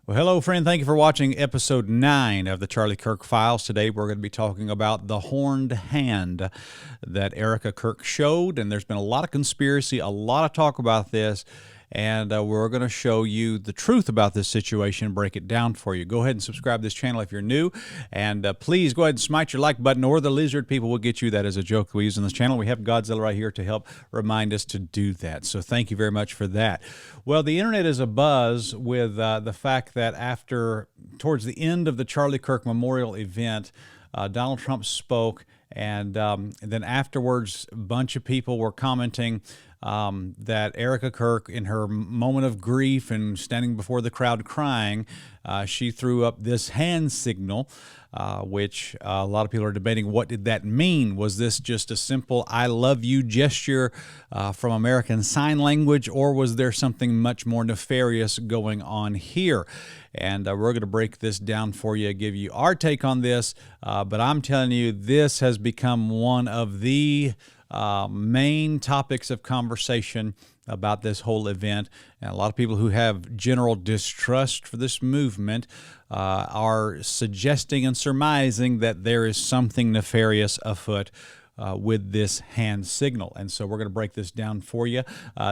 Well, hello, friend. Thank you for watching episode 9 of the Charlie Kirk Files. Today, we're going to be talking about the horned hand that Erica Kirk showed. And there's been a lot of conspiracy, a lot of talk about this. And we're going to show you the truth about this situation and break it down for you. Go ahead and subscribe to this channel if you're new. And please go ahead and smite your like button, or the lizard people will get you. That is a joke we use on this channel. We have Godzilla right here to help remind us to do that. So thank you very much for that. Well, the internet is abuzz with the fact that towards the end of the Charlie Kirk Memorial event, Donald Trump spoke, and then afterwards, a bunch of people were commenting that Erica Kirk, in her moment of grief and standing before the crowd crying, she threw up this hand signal, which a lot of people are debating. What did that mean? Was this just a simple "I love you" gesture from American Sign Language, or was there something much more nefarious going on here? And we're going to break this down for you, give you our take on this. But I'm telling you, this has become one of the main topics of conversation about this whole event. And a lot of people who have general distrust for this movement are suggesting and surmising that there is something nefarious afoot with this hand signal. And so we're going to break this down for you.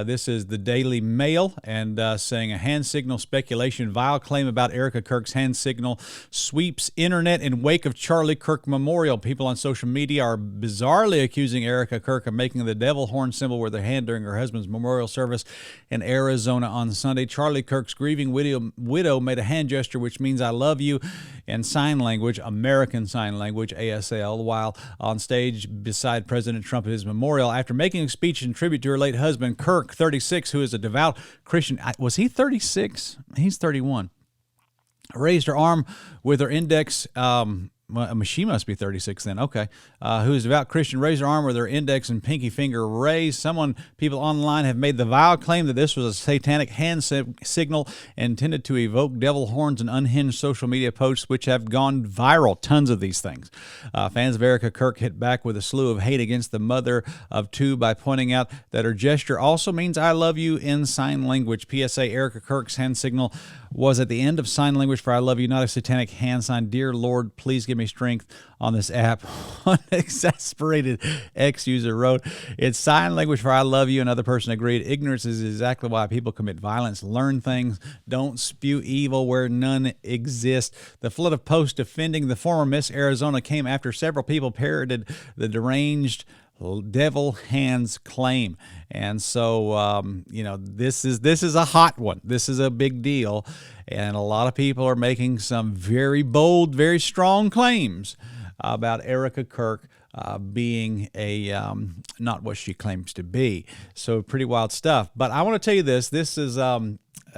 This is the Daily Mail, and saying a hand signal speculation, vile claim about Erica Kirk's hand signal sweeps internet in wake of Charlie Kirk Memorial. People on social media are bizarrely accusing Erica Kirk of making the devil horn symbol with her hand during her husband's memorial service in Arizona on Sunday. Charlie Kirk's grieving widow made a hand gesture which means "I love you" in sign language, American Sign Language, ASL, while on stage beside President Trump at his memorial. After making a speech in tribute to her late husband, Kirk, 36, who is a devout Christian. Was he 36? He's 31. Raised her arm with her index. Well, she must be 36 then. Okay. Who is a devout Christian, raised her arm with her index and pinky finger raised. People online have made the vile claim that this was a satanic hand signal intended to evoke devil horns and unhinged social media posts, which have gone viral. Tons of these things. Fans of Erica Kirk hit back with a slew of hate against the mother of two by pointing out that her gesture also means "I love you" in sign language. PSA: Erica Kirk's hand signal was at the end of sign language for "I love you," not a satanic hand sign. Dear Lord, please give me strength on this app. One exasperated ex-user wrote, "It's sign language for "I love you." Another person agreed, "Ignorance is exactly why people commit violence. Learn things. Don't spew evil where none exist." The flood of posts defending the former Miss Arizona came after several people parroted the deranged devil hands claim. And so, this is a hot one. This is a big deal. And a lot of people are making some very bold, very strong claims about Erica Kirk being not what she claims to be. So pretty wild stuff. But I want to tell you this. This is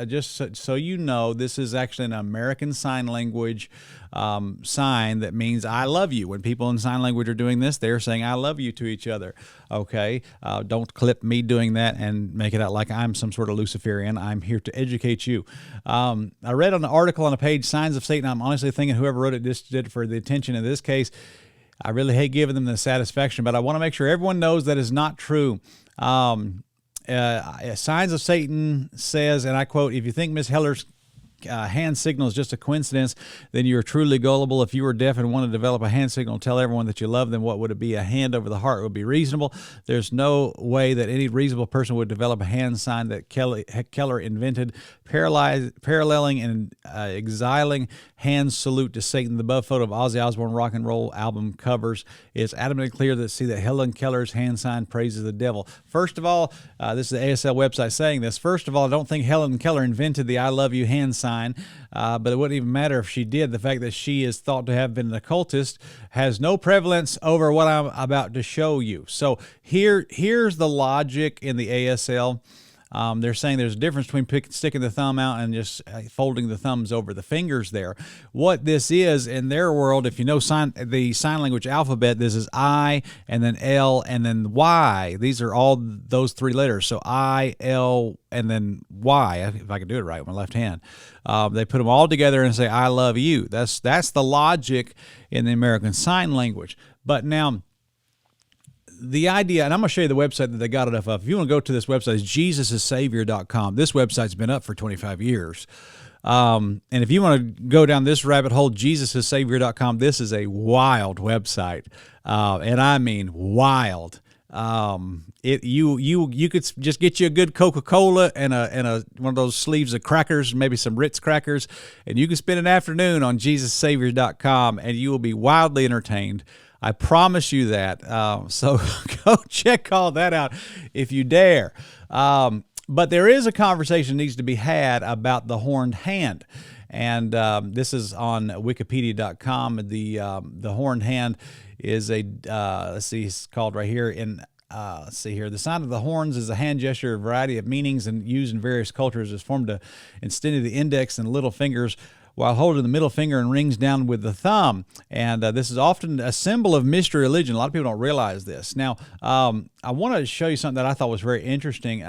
just so you know, this is actually an American Sign Language sign that means "I love you." When people in sign language are doing this, they're saying "I love you" to each other. Okay, don't clip me doing that and make it out like I'm some sort of Luciferian. I'm here to educate you. I read on an article on a page, "Signs of Satan." I'm honestly thinking whoever wrote it just did it for the attention in this case. I really hate giving them the satisfaction, but I want to make sure everyone knows that is not true. Signs of Satan says, and I quote, "If you think Miss Heller's hand signal is just a coincidence, then you're truly gullible. If you were deaf and want to develop a hand signal, tell everyone that you love them. What would it be? A hand over the heart would be reasonable. There's no way that any reasonable person would develop a hand sign that Keller invented. Paralleling and exiling hand salute to Satan." The above photo of Ozzy Osbourne rock and roll album covers is adamantly clear that Helen Keller's hand sign praises the devil. First of all, this is the ASL website saying this. First of all, I don't think Helen Keller invented the "I love you" hand sign, but it wouldn't even matter if she did. The fact that she is thought to have been an occultist has no prevalence over what I'm about to show you. So here's the logic in the ASL. They're saying there's a difference between sticking the thumb out and just folding the thumbs over the fingers there. What this is, in their world, if you know the sign language alphabet, this is I, and then L, and then Y. These are all those three letters. So I, L, and then Y, if I can do it right with my left hand. They put them all together and say, "I love you." That's the logic in the American Sign Language. But now, the idea, and I'm going to show you the website that they got it off of. If you want to go to this website, it's JesusIsSavior.com. This website's been up for 25 years. And if you want to go down this rabbit hole, JesusIsSavior.com, this is a wild website, and I mean wild. You could just get you a good Coca-Cola and a one of those sleeves of crackers, maybe some Ritz crackers, and you can spend an afternoon on JesusSavior.com, and you will be wildly entertained. I promise you that. So go check all that out if you dare. But there is a conversation that needs to be had about the horned hand. And this is on Wikipedia.com. The horned hand is a, let's see, it's called right here let's see here. The sign of the horns is a hand gesture, a variety of meanings, and used in various cultures. It's formed to extend the index and little fingers while holding the middle finger and rings down with the thumb. And this is often a symbol of mystery religion. A lot of people don't realize this. Now, I want to show you something that I thought was very interesting.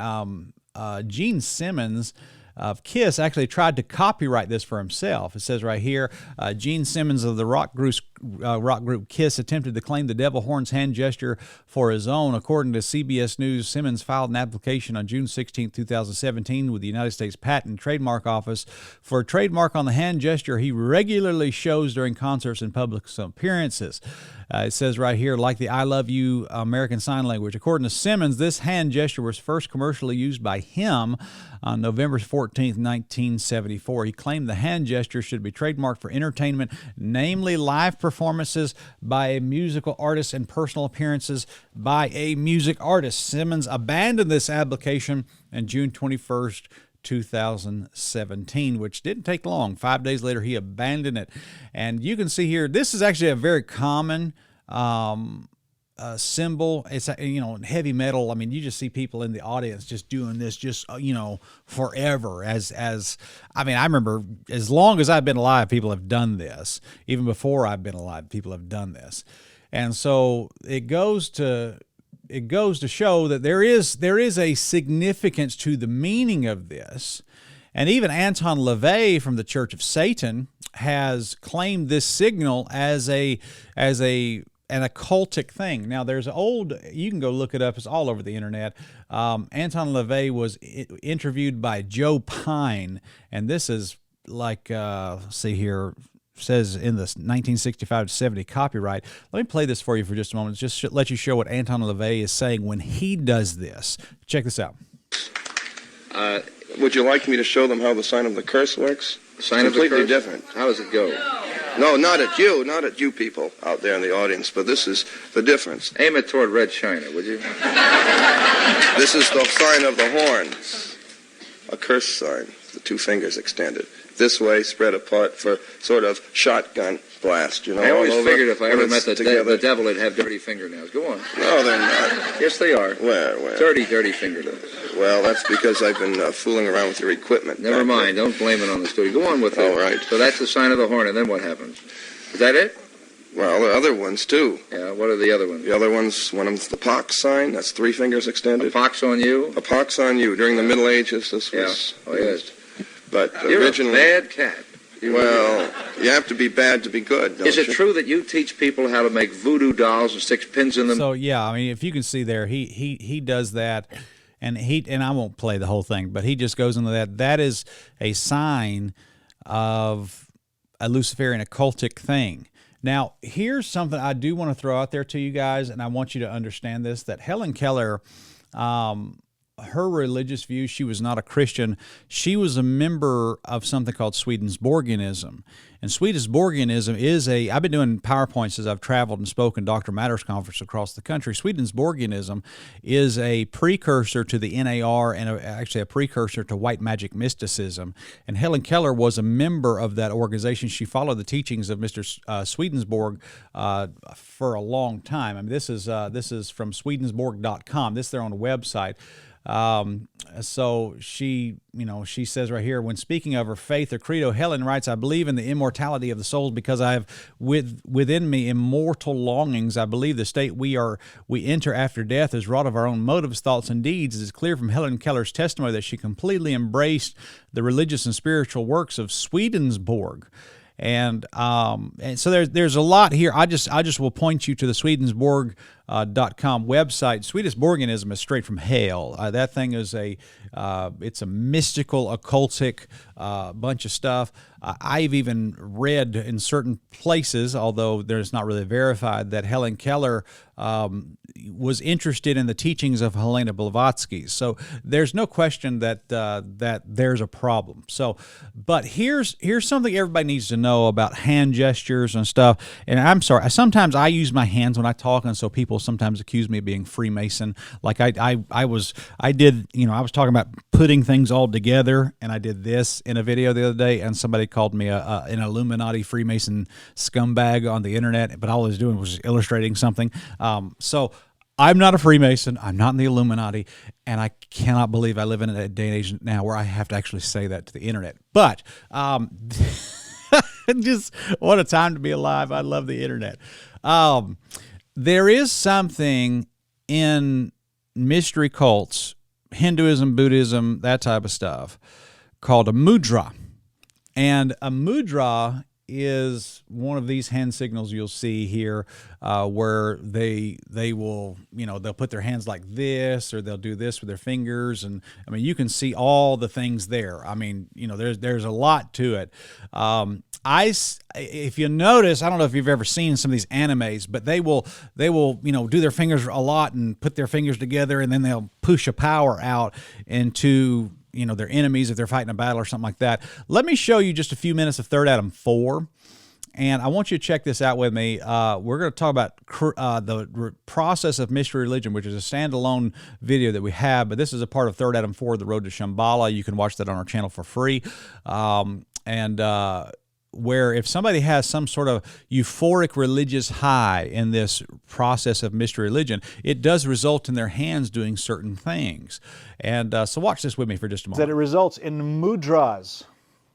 Gene Simmons of Kiss actually tried to copyright this for himself. It says right here, Gene Simmons of the rock group Kiss attempted to claim the devil horns hand gesture for his own. According to CBS News, Simmons filed an application on June 16, 2017 with the United States Patent and Trademark Office for a trademark on the hand gesture he regularly shows during concerts and public appearances. It says right here, like the I love you American Sign Language. According to Simmons, this hand gesture was first commercially used by him on November 14, 1974. He claimed the hand gesture should be trademarked for entertainment, namely live performances by a musical artist and personal appearances by a music artist. Simmons abandoned this application on June 21st, 2017, which didn't take long. 5 days later, he abandoned it. And you can see here, this is actually a very common symbol. It's, in heavy metal. I mean, you just see people in the audience just doing this, forever. I remember as long as I've been alive, people have done this. Even before I've been alive, people have done this. And so it goes to show that there is a significance to the meaning of this. And even Anton LaVey from the Church of Satan has claimed this signal as an occultic thing. Now, you can go look it up. It's all over the internet. Anton LaVey was interviewed by Joe Pine, and this is like, see here, says in the 1965-70 copyright. Let me play this for you for just a moment. Just let you show what Anton LaVey is saying when he does this. Check this out. Would you like me to show them how the sign of the curse works? The sign of the curse? Completely different. How does it go? No, not at you people out there in the audience, but this is the difference. Aim it toward Red China, would you? This is the sign of the horns. A curse sign, the two fingers extended. This way, spread apart for sort of shotgun blast, I always figured if I ever met the devil, it'd have dirty fingernails. Go on. No, they're not. Yes, they are. Where? Dirty fingernails. Well, that's because I've been fooling around with your equipment. Never mind. Don't blame it on the studio. Go on with it. All right. So that's the sign of the horn, and then what happens? Is that it? Well, there are other ones, too. Yeah, what are the other ones? The other ones, one of them's the pox sign. That's three fingers extended. A pox on you? A pox on you. During the Middle Ages, this was... Yeah. Oh, yes. But You're originally... a bad cat. Well, you have to be bad to be good, don't you? Is it true that you teach people how to make voodoo dolls and stick pins in them? So, yeah, if you can see there, he does that, and I won't play the whole thing, but he just goes into that. That is a sign of a Luciferian occultic thing. Now, here's something I do want to throw out there to you guys, and I want you to understand this, that Helen Keller, her religious views, she was not a Christian. She was a member of something called Swedenborgianism. And Swedenborgianism is I've been doing PowerPoints as I've traveled and spoken Dr. Matters conference across the country. Swedenborgianism is a precursor to the NAR and actually a precursor to white magic mysticism. And Helen Keller was a member of that organization. She followed the teachings of Mr. Swedenborg for a long time. This is from Swedenborg.com. This is their own website. So she says right here, when speaking of her faith or credo, Helen writes, I believe in the immortality of the souls because I have within me immortal longings. I believe the state we enter after death is wrought of our own motives, thoughts, and deeds. It is clear from Helen Keller's testimony that she completely embraced the religious and spiritual works of Swedenborg. And so there's a lot here. I just will point you to the Swedenborg .com website. Sweetest Borgianism is straight from hell. That thing is it's a mystical, occultic bunch of stuff. I've even read in certain places, although there's not really verified, that Helen Keller was interested in the teachings of Helena Blavatsky. So there's no question that that there's a problem. So, but here's something everybody needs to know about hand gestures and stuff. And I'm sorry, sometimes I use my hands when I talk, and so people sometimes accuse me of being Freemason. Like I was talking about putting things all together, and I did this in a video the other day, and somebody called me an Illuminati Freemason scumbag on the internet, but all I was doing was illustrating something. So I'm not a Freemason. I'm not in the Illuminati, and I cannot believe I live in a day and age now where I have to actually say that to the internet. But just what a time to be alive. I love the internet. There is something in mystery cults, Hinduism, Buddhism, that type of stuff, called a mudra. And a mudra is one of these hand signals you'll see here, where they will, they'll put their hands like this, or they'll do this with their fingers. And I mean, you can see all the things there. I mean, there's a lot to it. If you notice, I don't know if you've ever seen some of these animes, but they will, do their fingers a lot and put their fingers together, and then they'll push a power out into, their enemies if they're fighting a battle or something like that. Let me show you just a few minutes of Third Adam 4, and I want you to check this out with me. We're going to talk about the process of mystery religion, which is a standalone video that we have, but this is a part of Third Adam 4, The Road to Shambhala. You can watch that on our channel for free. Where if somebody has some sort of euphoric religious high in this process of mystery religion, it does result in their hands doing certain things. And so watch this with me for just a moment. That it results in mudras.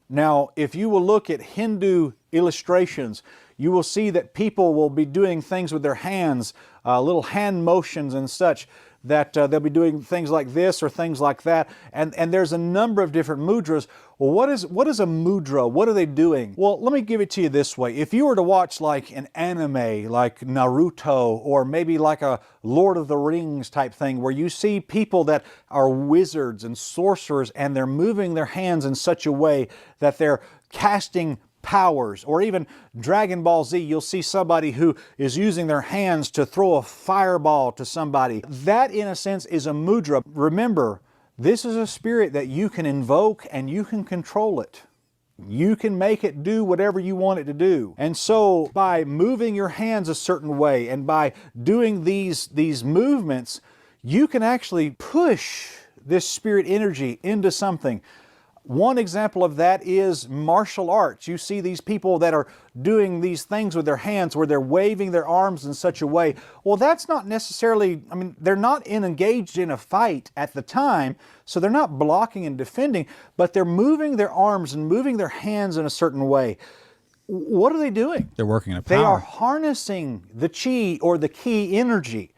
Now, if you will look at Hindu illustrations, you will see that people will be doing things with their hands, little hand motions and such, that they'll be doing things like this or things like that. And there's a number of different mudras. Well, what is a mudra? What are they doing? Well, let me give it to you this way. If you were to watch like an anime like Naruto, or maybe like a Lord of the Rings type thing, where you see people that are wizards and sorcerers, and they're moving their hands in such a way that they're casting powers, or even Dragon Ball Z, you'll see somebody who is using their hands to throw a fireball to somebody. That, in a sense, is a mudra. Remember, this is a spirit that you can invoke and you can control it. You can make it do whatever you want it to do. And so by moving your hands a certain way and by doing these movements, you can actually push this spirit energy into something. One example of that is martial arts. You see these people that are doing these things with their hands where they're waving their arms in such a way. Well, that's not necessarily, they're not engaged in a fight at the time, so they're not blocking and defending, but they're moving their arms and moving their hands in a certain way. What are they doing? They're working a power. They are harnessing the chi, or the ki energy.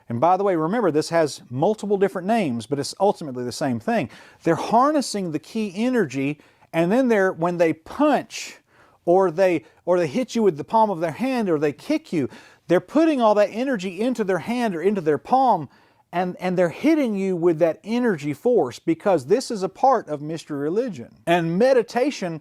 And by the way, remember, this has multiple different names, but it's ultimately the same thing. They're harnessing the ki energy, and then when they punch, or they hit you with the palm of their hand, or they kick you, they're putting all that energy into their hand or into their palm, and they're hitting you with that energy force, because this is a part of mystery religion. And meditation,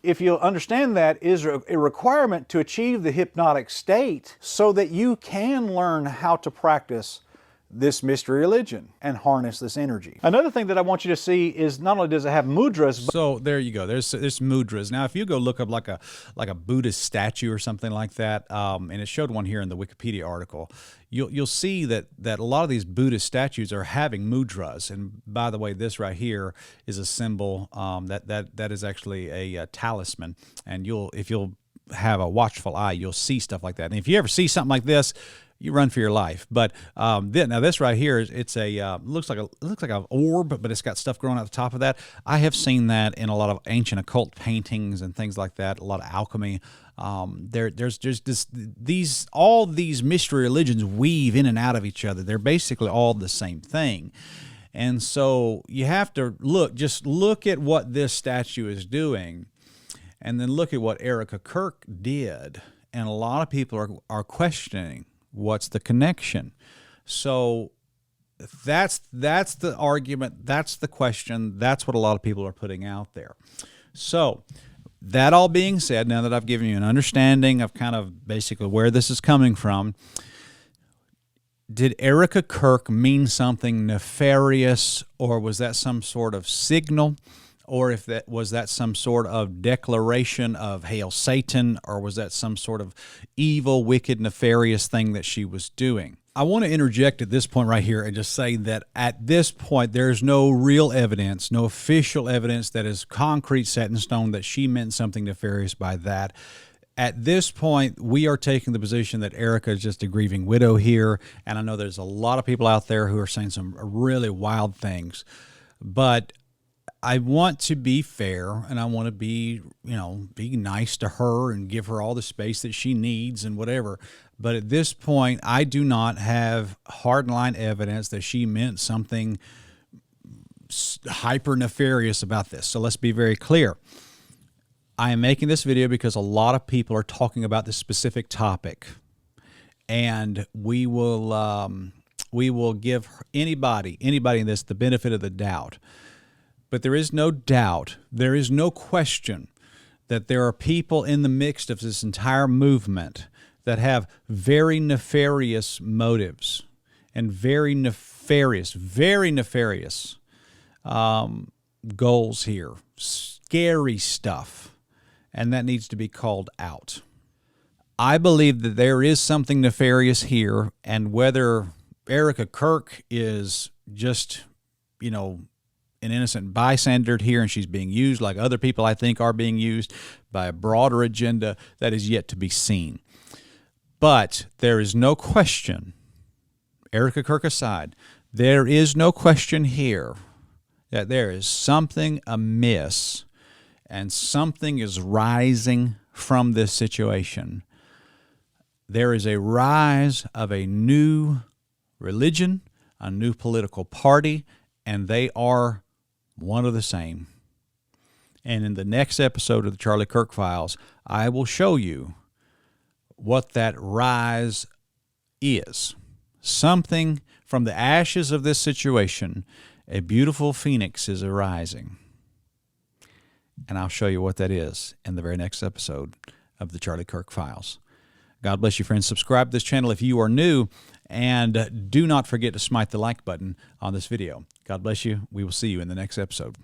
if you understand that, is a requirement to achieve the hypnotic state so that you can learn how to practice this mystery religion and harness this energy. Another thing that I want you to see is not only does it have mudras, but so there you go. There's mudras. Now, if you go look up like a Buddhist statue or something like that, and it showed one here in the Wikipedia article, you'll see that a lot of these Buddhist statues are having mudras. And by the way, this right here is a symbol that is actually a talisman. And if you'll have a watchful eye, you'll see stuff like that. And if you ever see something like this, you run for your life. But now this right here, it's looks like an orb, but it's got stuff growing out the top of that. I have seen that in a lot of ancient occult paintings and things like that. A lot of alchemy. There's just all these mystery religions weave in and out of each other. They're basically all the same thing. And so you have to look at what this statue is doing, and then look at what Erica Kirk did. And a lot of people are questioning What's the connection? So that's the argument. That's the question. That's what a lot of people are putting out there. So that all being said, now that I've given you an understanding of kind of basically where this is coming from, did Erica Kirk mean something nefarious, or was that some sort of signal? Or if that was that some sort of declaration of Hail Satan, or was that some sort of evil, wicked, nefarious thing that she was doing? I want to interject at this point right here and just say that at this point, there's no real evidence, no official evidence that is concrete, set in stone, that she meant something nefarious by that. At this point, we are taking the position that Erica is just a grieving widow here, and I know there's a lot of people out there who are saying some really wild things, but I want to be fair, and I want to be nice to her and give her all the space that she needs and whatever. But at this point, I do not have hardline evidence that she meant something hyper nefarious about this. So let's be very clear. I am making this video because a lot of people are talking about this specific topic, and we will give anybody in this the benefit of the doubt. But there is no doubt, there is no question that there are people in the midst of this entire movement that have very nefarious motives and very nefarious goals here. Scary stuff. And that needs to be called out. I believe that there is something nefarious here, and whether Erica Kirk is just, an innocent bystander here and she's being used like other people I think are being used by a broader agenda, that is yet to be seen. But there is no question, Erica Kirk aside, there is no question here that there is something amiss and something is rising from this situation. There is a rise of a new religion, a new political party, and they are one of the same. And in the next episode of the Charlie Kirk Files, I will show you what that rise is. Something from the ashes of this situation, a beautiful phoenix is arising. And I'll show you what that is in the very next episode of the Charlie Kirk Files. God bless you, friends. Subscribe to this channel if you are new, and do not forget to smite the like button on this video. God bless you. We will see you in the next episode.